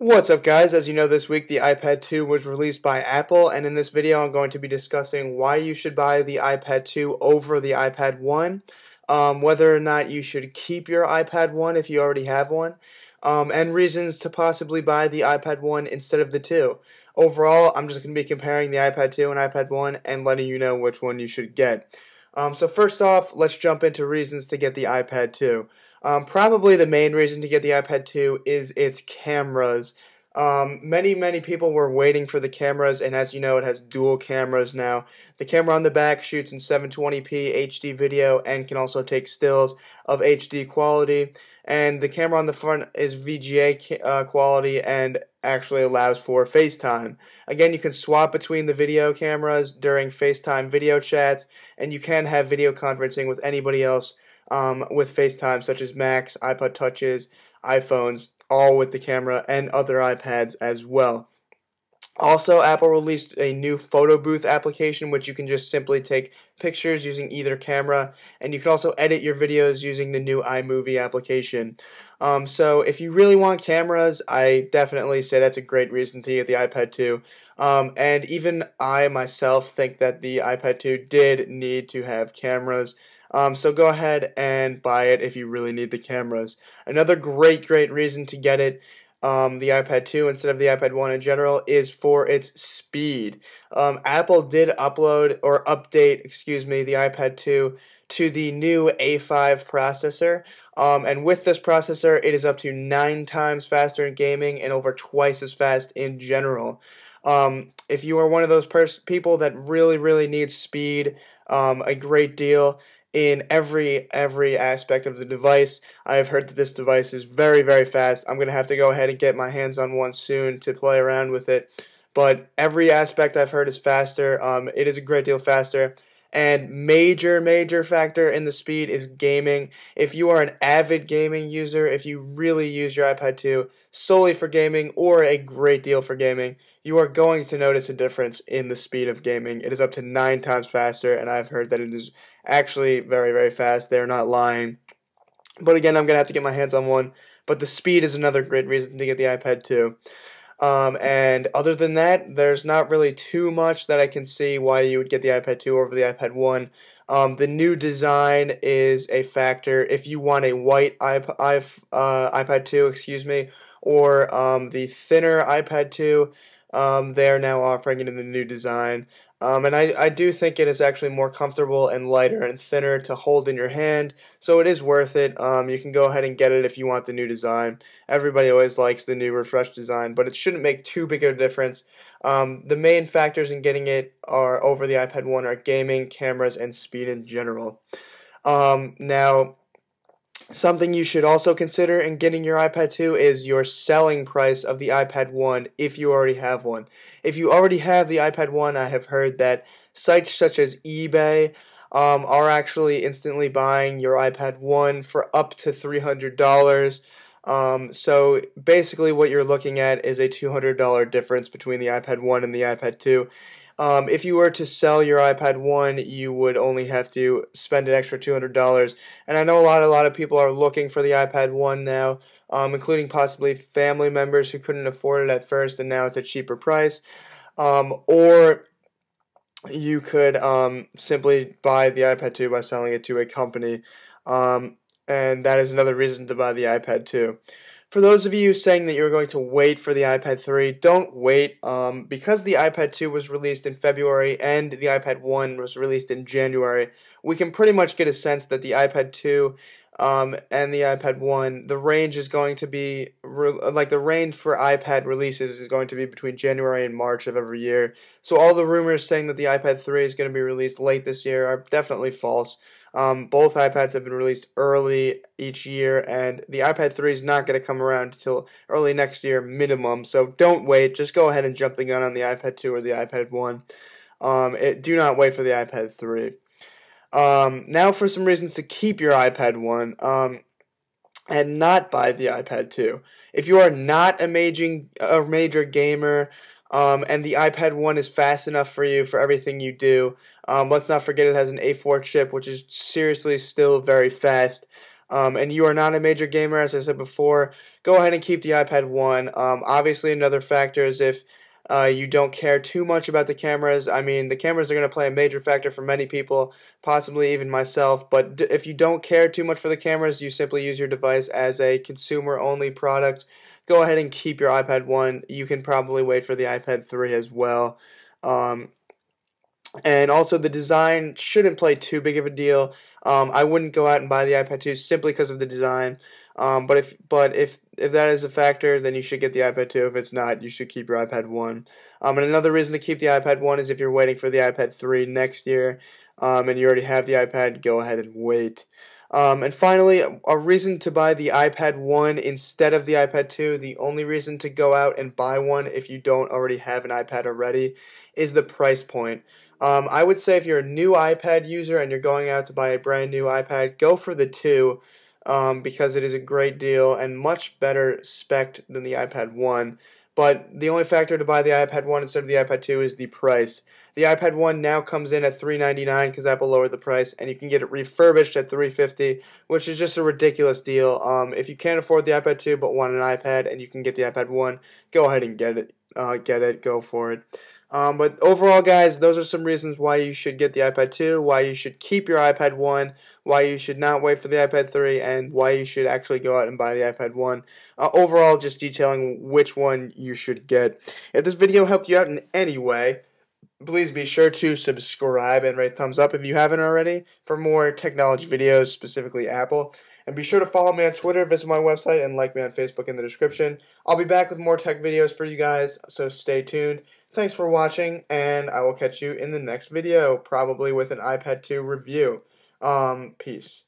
What's up, guys? As you know, this week the iPad 2 was released by Apple, and in this video I'm going to be discussing why you should buy the iPad 2 over the iPad 1, whether or not you should keep your iPad 1 if you already have one, and reasons to possibly buy the iPad 1 instead of the 2. Overall, I'm just going to be comparing the iPad 2 and iPad 1 and letting you know which one you should get. So first off, let's jump into reasons to get the iPad 2. Probably the main reason to get the iPad 2 is its cameras. Many people were waiting for the cameras, and as you know, it has dual cameras now. The camera on the back shoots in 720p HD video and can also take stills of HD quality, and the camera on the front is VGA quality and actually allows for FaceTime. Again, you can swap between the video cameras during FaceTime video chats, and you can have video conferencing with anybody else with FaceTime, such as Macs, iPod Touches, iPhones, all with the camera, and other iPads as well. Also, Apple released a new photo booth application, which you can just simply take pictures using either camera, and you can also edit your videos using the new iMovie application. So if you really want cameras, I definitely say that's a great reason to get the iPad 2. And even I myself think that the iPad 2 did need to have cameras. So go ahead and buy it if you really need the cameras. Another great reason to get it, the iPad 2 instead of the iPad 1 in general, is for its speed. Apple did update the iPad 2 to the new A5 processor, and with this processor, it is up to 9 times faster in gaming and over twice as fast in general. If you are one of those people that really needs speed a great deal in every aspect of the device, I have heard that this device is very fast. I'm going to have to go ahead and get my hands on one soon to play around with it. But every aspect I've heard is faster. It is a great deal faster. And major factor in the speed is gaming. If you are an avid gaming user, if you really use your iPad 2 solely for gaming or a great deal for gaming, you are going to notice a difference in the speed of gaming. It is up to 9 times faster, and I've heard that it is actually very fast. They're not lying. But again, I'm going to have to get my hands on one. But the speed is another great reason to get the iPad 2. And other than that, there's not really too much that I can see why you would get the iPad 2 over the iPad 1. The new design is a factor. If you want a white iPad 2, or the thinner iPad 2, they are now offering it in the new design. And I do think it is actually more comfortable and lighter and thinner to hold in your hand, so it is worth it. You can go ahead and get it if you want the new design. Everybody always likes the new refreshed design, but it shouldn't make too big of a difference. The main factors in getting it are over the iPad 1 are gaming, cameras, and speed in general. Now, something you should also consider in getting your iPad 2 is your selling price of the iPad 1 if you already have one. If you already have the iPad 1, I have heard that sites such as eBay are actually instantly buying your iPad 1 for up to $300. So basically what you're looking at is a $200 difference between the iPad 1 and the iPad 2. If you were to sell your iPad 1, you would only have to spend an extra $200. And I know a lot of people are looking for the iPad 1 now, including possibly family members who couldn't afford it at first, and now it's a cheaper price. Or you could simply buy the iPad 2 by selling it to a company. And that is another reason to buy the iPad 2. For those of you saying that you're going to wait for the iPad 3, don't wait. Because the iPad 2 was released in February and the iPad 1 was released in January, we can pretty much get a sense that the iPad 2 and the iPad 1, the range is going to be, the range for iPad releases is going to be between January and March of every year. So all the rumors saying that the iPad 3 is going to be released late this year are definitely false. Both iPads have been released early each year, and the iPad 3 is not going to come around until early next year minimum, so don't wait. Just go ahead and jump the gun on the iPad 2 or the iPad 1. Do not wait for the iPad 3. Now for some reasons to keep your iPad 1 and not buy the iPad 2. If you are not a major gamer, and the iPad 1 is fast enough for you for everything you do. Let's not forget it has an A4 chip, which is seriously still very fast. and you are not a major gamer, as I said before, go ahead and keep the iPad 1. Obviously, another factor is if you don't care too much about the cameras. I mean, the cameras are going to play a major factor for many people, possibly even myself. But if you don't care too much for the cameras, you simply use your device as a consumer-only product. Go ahead and keep your iPad 1. You can probably wait for the iPad 3 as well. Um, and also, the design shouldn't play too big of a deal. I wouldn't go out and buy the iPad 2 simply because of the design. But if that is a factor, then you should get the iPad 2. If it's not, you should keep your iPad 1. And another reason to keep the iPad 1 is if you're waiting for the iPad 3 next year, and you already have the iPad, go ahead and wait. And finally, a reason to buy the iPad 1 instead of the iPad 2, the only reason to go out and buy one if you don't already have an iPad already, is the price point. I would say if you're a new iPad user and you're going out to buy a brand new iPad, go for the 2, because it is a great deal and much better spec'd than the iPad 1. But the only factor to buy the iPad 1 instead of the iPad 2 is the price. The iPad 1 now comes in at $399 because Apple lowered the price, and you can get it refurbished at $350, which is just a ridiculous deal. If you can't afford the iPad 2 but want an iPad and you can get the iPad 1, go ahead and get it. Go for it. But overall, guys, those are some reasons why you should get the iPad 2, why you should keep your iPad 1, why you should not wait for the iPad 3, and why you should actually go out and buy the iPad 1. Overall, just detailing which one you should get. If this video helped you out in any way, please be sure to subscribe and rate thumbs up if you haven't already for more technology videos, specifically Apple. And be sure to follow me on Twitter, visit my website, and like me on Facebook in the description. I'll be back with more tech videos for you guys, so stay tuned. Thanks for watching, and I will catch you in the next video, probably with an iPad 2 review. Peace.